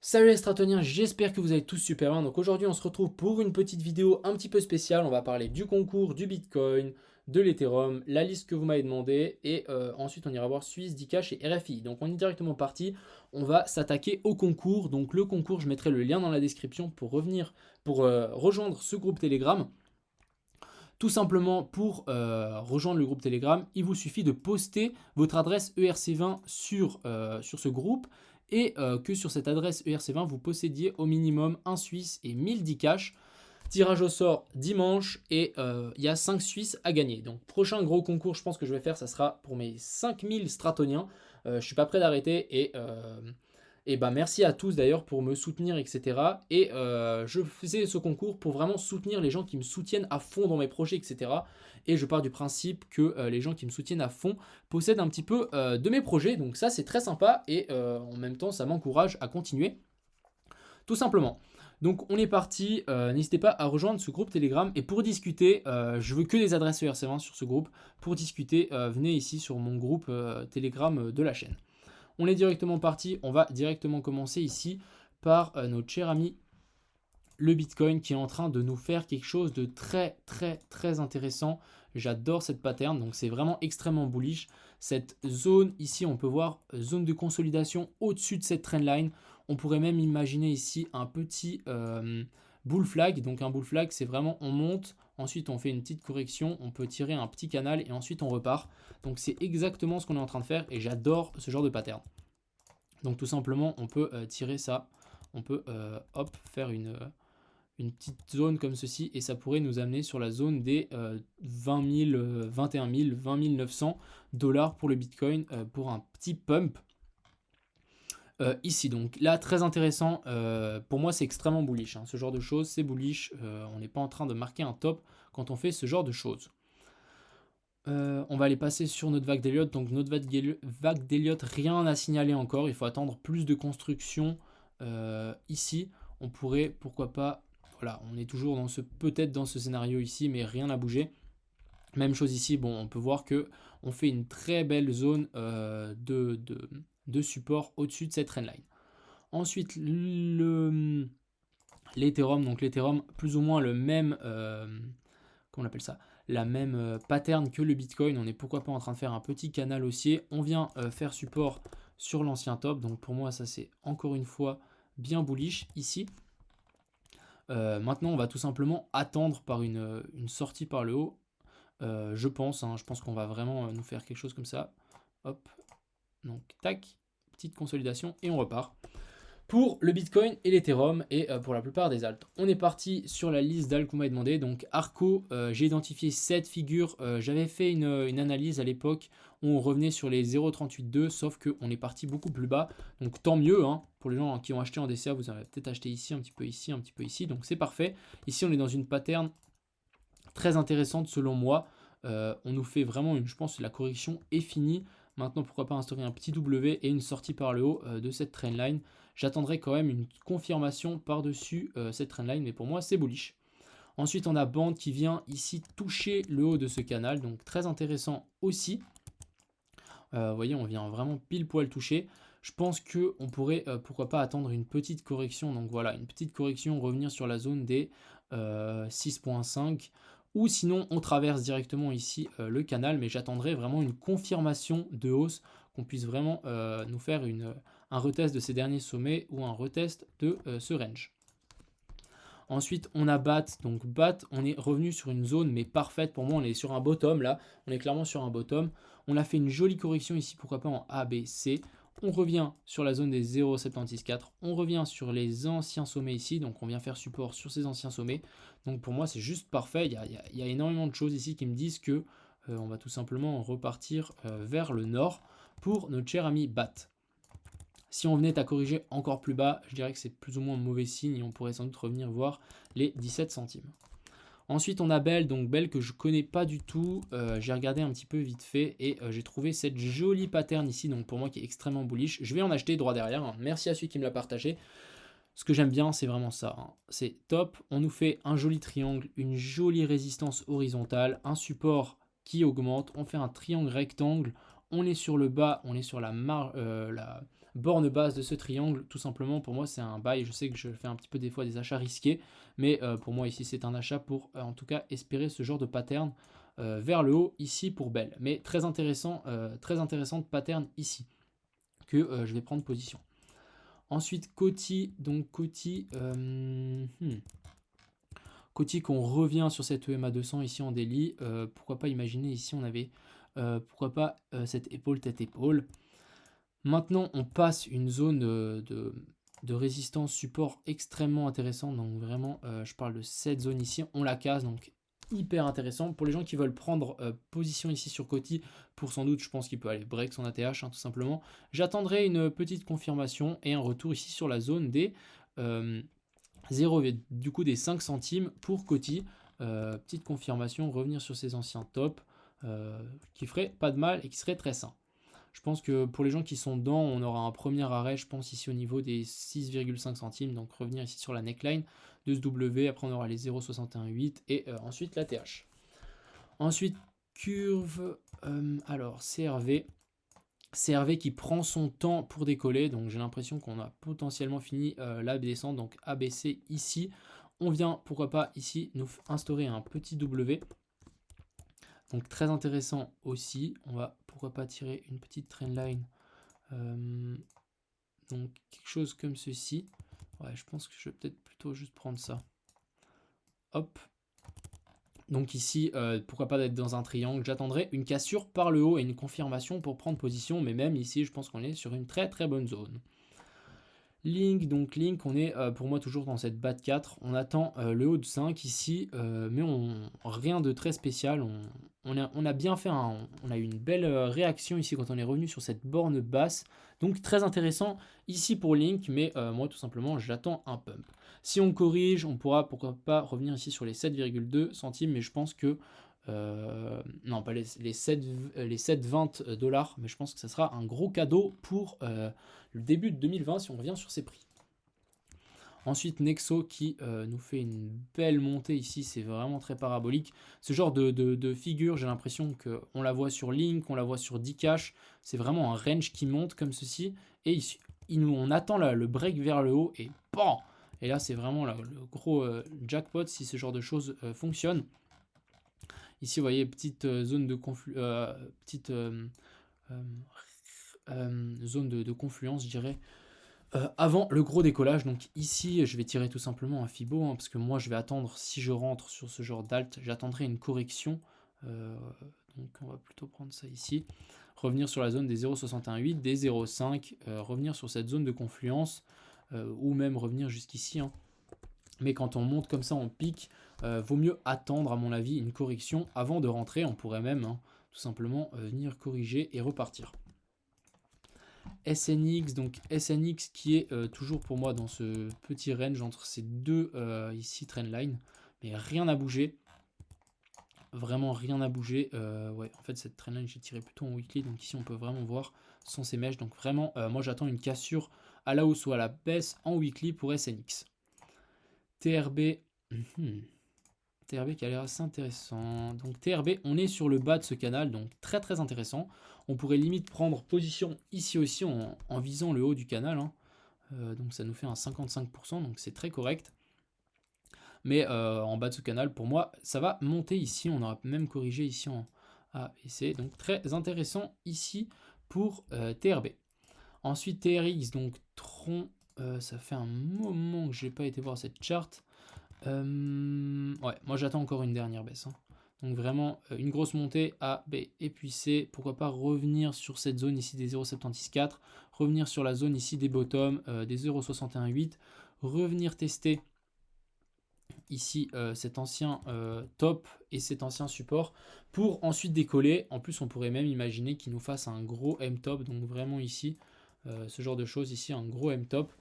Salut les stratoniens, j'espère que vous allez tous super bien. Donc aujourd'hui on se retrouve pour une petite vidéo un petit peu spéciale. On va parler du concours, du Bitcoin, de l'Ethereum, la liste que vous m'avez demandé et ensuite on ira voir Suisse, Dcash et RFI. Donc on est directement parti, on va s'attaquer au concours. Donc le concours, je mettrai le lien dans la description pour rejoindre ce groupe Telegram. Tout simplement pour rejoindre le groupe Telegram, il vous suffit de poster votre adresse ERC20 sur ce groupe et que sur cette adresse ERC20, vous possédiez au minimum un Suisse et 1000 Dcash. Tirage au sort dimanche et il y a 5 Suisses à gagner. Donc prochain gros concours, je pense que je vais faire, ça sera pour mes 5000 stratoniens. Je suis pas prêt d'arrêter et bah merci à tous d'ailleurs pour me soutenir, etc. Et je faisais ce concours pour vraiment soutenir les gens qui me soutiennent à fond dans mes projets, etc. Et je pars du principe que les gens qui me soutiennent à fond possèdent un petit peu de mes projets. Donc ça c'est très sympa et en même temps ça m'encourage à continuer. Tout simplement. Donc on est parti, n'hésitez pas à rejoindre ce groupe Telegram et pour discuter, je veux que des adresses ERC20 sur ce groupe. Pour discuter, venez ici sur mon groupe Telegram de la chaîne. On est directement parti, on va directement commencer ici par notre cher ami le Bitcoin qui est en train de nous faire quelque chose de très très très intéressant. J'adore cette pattern, donc c'est vraiment extrêmement bullish. Cette zone ici, on peut voir zone de consolidation au-dessus de cette trendline. On pourrait même imaginer ici un petit bull flag. Donc un bull flag, c'est vraiment on monte, ensuite on fait une petite correction, on peut tirer un petit canal et ensuite on repart. Donc c'est exactement ce qu'on est en train de faire et j'adore ce genre de pattern. Donc tout simplement, on peut tirer ça, on peut hop, faire une petite zone comme ceci et ça pourrait nous amener sur la zone des 20 000, 21 000, 20 900 dollars pour le Bitcoin pour un petit pump. Ici donc là très intéressant, pour moi c'est extrêmement bullish, hein. Ce genre de choses c'est bullish, on n'est pas en train de marquer un top quand on fait ce genre de choses. On va aller passer sur notre vague d'Elliott. Donc notre vague d'Elliott, rien à signaler encore. Il faut attendre plus de construction ici. On pourrait, pourquoi pas, voilà, on est toujours dans peut-être dans ce scénario ici, mais rien n'a bougé. Même chose ici, bon, on peut voir que on fait une très belle zone de support au-dessus de cette trendline. Ensuite, l'Ethereum, donc l'Ethereum, plus ou moins le même, comment on appelle ça, la même pattern que le Bitcoin. On est pourquoi pas en train de faire un petit canal haussier. On vient faire support sur l'ancien top. Donc pour moi, ça c'est encore une fois bien bullish ici. Maintenant, on va tout simplement attendre par une sortie par le haut. Je pense qu'on va vraiment nous faire quelque chose comme ça. Hop, donc tac, petite consolidation et on repart pour le Bitcoin et l'Ethereum et pour la plupart des alts. On est parti sur la liste d'alts qu'on m'avait demandé. Donc Arco, j'ai identifié 7 figures. J'avais fait une analyse à l'époque où on revenait sur les 0,382, sauf qu'on est parti beaucoup plus bas. Donc tant mieux, hein, pour les gens qui ont acheté en DCA, vous avez peut-être acheté ici, un petit peu ici, un petit peu ici. Donc c'est parfait. Ici, on est dans une pattern très intéressante selon moi. On nous fait vraiment, je pense que la correction est finie. Maintenant, pourquoi pas instaurer un petit W et une sortie par le haut de cette trendline. J'attendrai quand même une confirmation par-dessus cette trendline, mais pour moi, c'est bullish. Ensuite, on a Band qui vient ici toucher le haut de ce canal, donc très intéressant aussi. Vous voyez, on vient vraiment pile poil toucher. Je pense qu'on pourrait, pourquoi pas, attendre une petite correction. Donc voilà, une petite correction, revenir sur la zone des 6.5. Ou sinon, on traverse directement ici le canal, mais j'attendrai vraiment une confirmation de hausse, qu'on puisse vraiment nous faire un retest de ces derniers sommets ou un retest de ce range. Ensuite, on a BAT. Donc BAT, on est revenu sur une zone, mais parfaite. Pour moi, on est sur un bottom là. On est clairement sur un bottom. On a fait une jolie correction ici, pourquoi pas en A, B, C. On revient sur la zone des 0,764. On revient sur les anciens sommets ici. Donc on vient faire support sur ces anciens sommets. Donc pour moi, c'est juste parfait. Il y a énormément de choses ici qui me disent que on va tout simplement repartir vers le nord pour notre cher ami BAT. Si on venait à corriger encore plus bas, je dirais que c'est plus ou moins un mauvais signe et on pourrait sans doute revenir voir les 17 centimes. Ensuite, on a Bell, donc Bell que je connais pas du tout. J'ai regardé un petit peu vite fait et j'ai trouvé cette jolie pattern ici, donc pour moi qui est extrêmement bullish. Je vais en acheter droit derrière, hein. Merci à celui qui me l'a partagé. Ce que j'aime bien, c'est vraiment ça, hein. C'est top. On nous fait un joli triangle, une jolie résistance horizontale, un support qui augmente. On fait un triangle rectangle. On est sur le bas, on est sur borne basse de ce triangle. Tout simplement, pour moi, c'est un buy. Je sais que je fais un petit peu des fois des achats risqués, mais pour moi ici, c'est un achat pour en tout cas espérer ce genre de pattern vers le haut ici pour Bell. Mais très intéressante pattern ici que je vais prendre position. Ensuite, Coty, donc Coty, Coty qu'on revient sur cette EMA 200 ici en daily. Pourquoi pas imaginer ici on avait pourquoi pas cette épaule tête-épaule. Maintenant on passe une zone de résistance support extrêmement intéressante. Donc vraiment je parle de cette zone ici. On la casse donc hyper intéressant. Pour les gens qui veulent prendre position ici sur Coty, pour sans doute je pense qu'il peut aller break son ATH tout simplement. J'attendrai une petite confirmation et un retour ici sur la zone des 0, du coup des 5 centimes pour Coty. Petite confirmation, revenir sur ses anciens tops qui ferait pas de mal et qui serait très sain. Je pense que pour les gens qui sont dedans, on aura un premier arrêt, je pense ici au niveau des 6,5 centimes. Donc revenir ici sur la neckline de ce W. Après on aura les 0,618 et ensuite la TH. Ensuite curve, alors CRV. CRV qui prend son temps pour décoller, donc j'ai l'impression qu'on a potentiellement fini la descente, donc ABC ici. On vient, pourquoi pas ici, nous instaurer un petit W. Donc très intéressant aussi. On va, pourquoi pas, tirer une petite trendline. Donc quelque chose comme ceci. Ouais, je pense que je vais peut-être plutôt juste prendre ça. Hop. Donc ici, pourquoi pas d'être dans un triangle. J'attendrai une cassure par le haut et une confirmation pour prendre position. Mais même ici, je pense qu'on est sur une très très bonne zone. Link, donc Link, on est pour moi toujours dans cette BAT 4. On attend le haut de 5 ici, mais rien de très spécial. On a bien fait, on a eu une belle réaction ici quand on est revenu sur cette borne basse. Donc très intéressant ici pour Link, mais moi tout simplement j'attends un pump. Si on corrige, on pourra pourquoi pas revenir ici sur les 7,2 centimes, mais je pense que non, pas les 7,20 $, mais je pense que ça sera un gros cadeau pour le début de 2020 si on revient sur ces prix. Ensuite, Nexo qui nous fait une belle montée ici, c'est vraiment très parabolique. Ce genre de figure, j'ai l'impression qu'on la voit sur Link, on la voit sur Dcash, c'est vraiment un range qui monte comme ceci, et ici, on attend le break vers le haut, et BAM! Et là, c'est vraiment le gros jackpot si ce genre de choses fonctionne. Ici, vous voyez, petite zone de zone de confluence, je dirais, avant le gros décollage. Donc ici, je vais tirer tout simplement un Fibo, parce que moi, je vais attendre, si je rentre sur ce genre d'alt, j'attendrai une correction. Donc on va plutôt prendre ça ici. Revenir sur la zone des 0,618, des 0,5, revenir sur cette zone de confluence, ou même revenir jusqu'ici. Mais quand on monte comme ça en pic, vaut mieux attendre à mon avis une correction avant de rentrer. On pourrait même tout simplement venir corriger et repartir. SNX, donc SNX qui est toujours pour moi dans ce petit range entre ces deux ici trendline, mais rien n'a bougé. Vraiment rien n'a bougé. Ouais, en fait cette trendline j'ai tiré plutôt en weekly, donc ici on peut vraiment voir sans ces mèches. Donc vraiment moi j'attends une cassure à la hausse ou à la baisse en weekly pour SNX. TRB, TRB qui a l'air assez intéressant. Donc TRB, on est sur le bas de ce canal, donc très très intéressant. On pourrait limite prendre position ici aussi en visant le haut du canal. Donc ça nous fait un 55%, donc c'est très correct. Mais en bas de ce canal, pour moi, ça va monter ici. On aura même corrigé ici en A et C. Donc très intéressant ici pour TRB. Ensuite TRX, donc Tron. Ça fait un moment que je n'ai pas été voir cette charte. Ouais, moi j'attends encore une dernière baisse. Donc vraiment une grosse montée A, B et puis C. Pourquoi pas revenir sur cette zone ici des 0,714. Revenir sur la zone ici des bottoms des 0,618. Revenir tester ici cet ancien top et cet ancien support pour ensuite décoller. En plus on pourrait même imaginer qu'il nous fasse un gros M-top. Donc vraiment ici ce genre de choses ici, un gros M-top.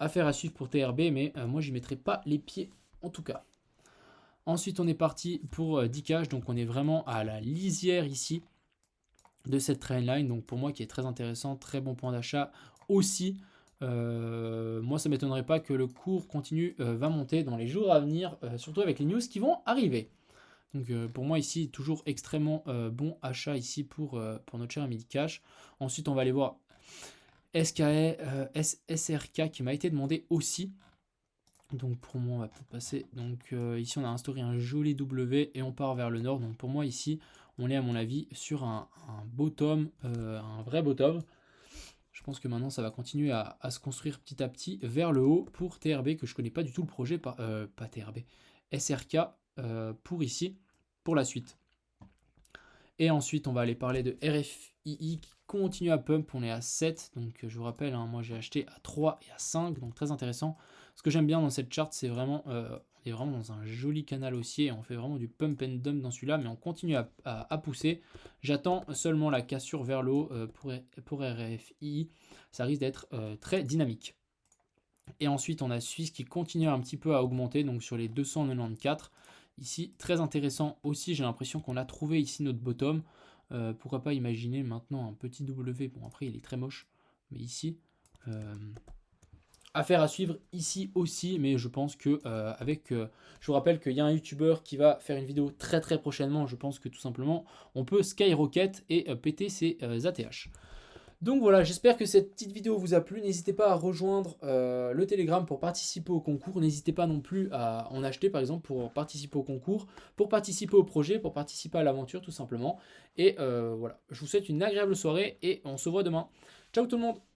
Affaire à suivre pour TRB, mais moi j'y mettrai pas les pieds en tout cas. Ensuite on est parti pour Dcash, donc on est vraiment à la lisière ici de cette trendline, donc pour moi qui est très intéressant, très bon point d'achat aussi. Moi ça m'étonnerait pas que le cours continue va monter dans les jours à venir, surtout avec les news qui vont arriver. Donc pour moi ici toujours extrêmement bon achat ici pour notre cher ami Dcash. Ensuite on va aller voir SRK qui m'a été demandé aussi. Donc pour moi, on va peut-être passer. Donc ici, on a instauré un joli W et on part vers le nord. Donc pour moi, ici, on est à mon avis sur un bottom, un vrai bottom. Je pense que maintenant, ça va continuer à se construire petit à petit vers le haut pour TRB, que je connais pas du tout le projet, pas TRB, SRK pour ici, pour la suite. Et ensuite, on va aller parler de RFII qui continue à pump. On est à 7. Donc, je vous rappelle, hein, moi j'ai acheté à 3 et à 5. Donc, très intéressant. Ce que j'aime bien dans cette charte, c'est vraiment, on est vraiment dans un joli canal haussier. On fait vraiment du pump and dump dans celui-là, mais on continue à pousser. J'attends seulement la cassure vers le haut pour RFII. Ça risque d'être très dynamique. Et ensuite, on a Suisse qui continue un petit peu à augmenter, donc sur les 294. Ici, très intéressant aussi, j'ai l'impression qu'on a trouvé ici notre bottom. Pourquoi pas imaginer maintenant un petit W. Bon, après, il est très moche, mais ici, affaire à suivre ici aussi. Mais je pense que je vous rappelle qu'il y a un YouTuber qui va faire une vidéo très très prochainement. Je pense que tout simplement, on peut skyrocket et péter ses ATH. Donc voilà, j'espère que cette petite vidéo vous a plu. N'hésitez pas à rejoindre le Telegram pour participer au concours. N'hésitez pas non plus à en acheter par exemple pour participer au concours, pour participer au projet, pour participer à l'aventure tout simplement. Et voilà, je vous souhaite une agréable soirée et on se voit demain. Ciao tout le monde!